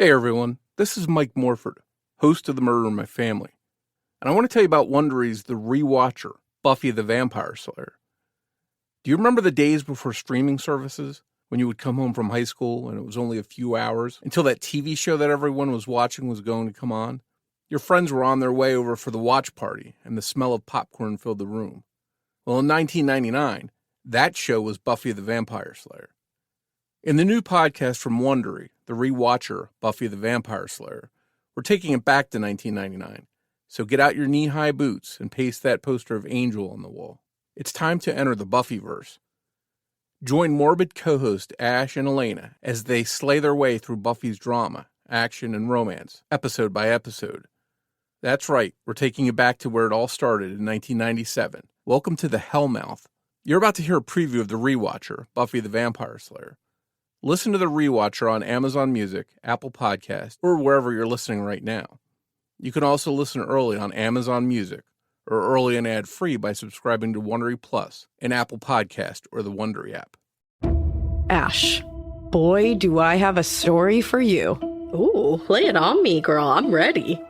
Hey everyone, this is Mike Morford, host of The Murder in My Family, and I want to tell you about Wondery's The ReWatcher, Buffy the Vampire Slayer. Do you remember the days before streaming services, when you would come home from high school and it was only a few hours until that TV show that everyone was watching was going to come on? Your friends were on their way over for the watch party, and the smell of popcorn filled the room. Well, in 1999, that show was Buffy the Vampire Slayer. In the new podcast from Wondery, The ReWatcher, Buffy the Vampire Slayer, we're taking it back to 1999, so get out your knee-high boots and paste that poster of Angel on the wall. It's time to enter the Buffyverse. Join morbid co-host Ash and Elena as they slay their way through Buffy's drama, action, and romance, episode by episode. That's right, we're taking you back to where it all started in 1997. Welcome to the Hellmouth. You're about to hear a preview of The ReWatcher, Buffy the Vampire Slayer. Listen to The ReWatcher on Amazon Music, Apple Podcast, or wherever you're listening right now. You can also listen early on Amazon Music, or early and ad-free by subscribing to Wondery Plus, an Apple Podcast, or the Wondery app. Ash, boy, do I have a story for you. Ooh, lay it on me, girl. I'm ready.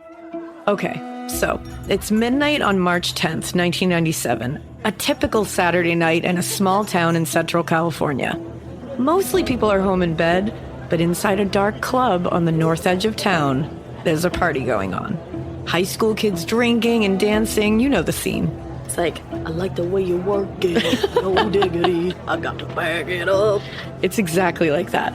Okay, so it's midnight on March 10th, 1997, a typical Saturday night in a small town in Central California. Mostly people are home in bed, but inside a dark club on the north edge of town, there's a party going on. High school kids drinking and dancing, you know the scene. It's like, I like the way you work it, no diggity, I got to bag it up. It's exactly like that.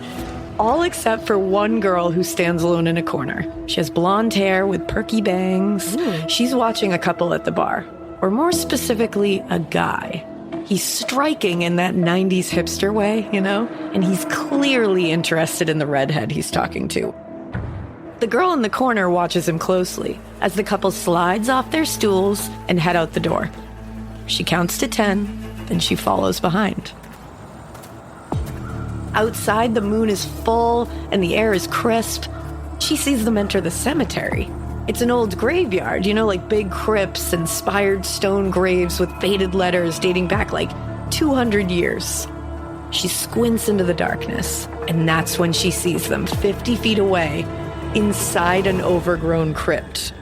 All except for one girl who stands alone in a corner. She has blonde hair with perky bangs. She's watching a couple at the bar, or more specifically, a guy. He's striking in that 90s hipster way, you know? And he's clearly interested in the redhead he's talking to. The girl in the corner watches him closely as the couple slides off their stools and head out the door. She counts to 10, then she follows behind. Outside, the moon is full and the air is crisp. She sees them enter the cemetery. It's an old graveyard, you know, like big crypts and spired stone graves with faded letters dating back like 200 years. She squints into the darkness, and that's when she sees them 50 feet away inside an overgrown crypt.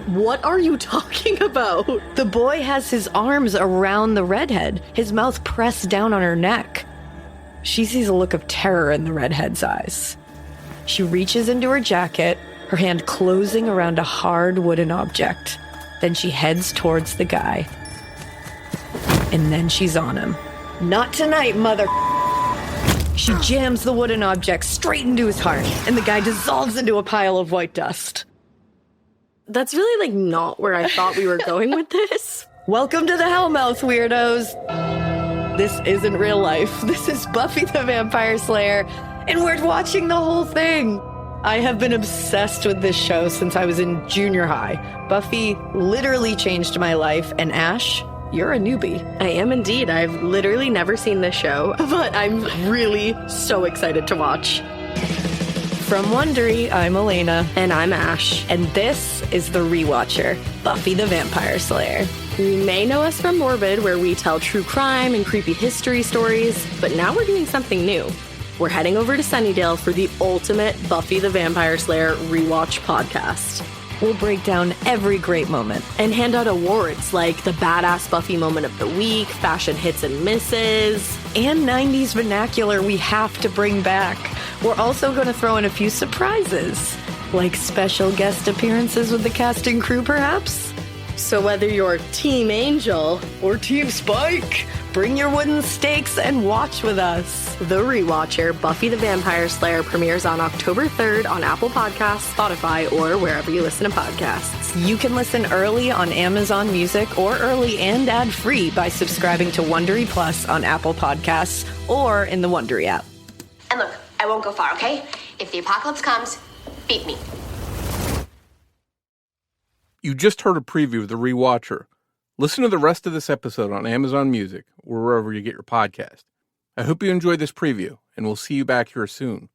What are you talking about? The boy has his arms around the redhead, his mouth pressed down on her neck. She sees a look of terror in the redhead's eyes. She reaches into her jacket, her hand closing around a hard wooden object. Then she heads towards the guy. And then she's on him. Not tonight, mother. She jams the wooden object straight into his heart, and the guy dissolves into a pile of white dust. That's really, not where I thought we were going with this. Welcome to the Hellmouth, weirdos. This isn't real life. This is Buffy the Vampire Slayer, and we're watching the whole thing. I have been obsessed with this show since I was in junior high. Buffy literally changed my life, and Ash, you're a newbie. I am indeed. I've literally never seen this show, but I'm really so excited to watch. From Wondery, I'm Elena. And I'm Ash. And this is The ReWatcher, Buffy the Vampire Slayer. You may know us from Morbid, where we tell true crime and creepy history stories, but now we're doing something new. We're heading over to Sunnydale for the ultimate Buffy the Vampire Slayer rewatch podcast. We'll break down every great moment and hand out awards like the Badass Buffy Moment of the Week, Fashion Hits and Misses, and 90s vernacular we have to bring back. We're also going to throw in a few surprises, like special guest appearances with the cast and crew, perhaps. So whether you're Team Angel or Team Spike, bring your wooden stakes and watch with us. The ReWatcher, Buffy the Vampire Slayer, premieres on October 3rd on Apple Podcasts, Spotify, or wherever you listen to podcasts. You can listen early on Amazon Music or early and ad-free by subscribing to Wondery Plus on Apple Podcasts or in the Wondery app. And look, I won't go far, okay? If the apocalypse comes, beat me. You just heard a preview of The ReWatcher. Listen to the rest of this episode on Amazon Music or wherever you get your podcast. I hope you enjoyed this preview, and we'll see you back here soon.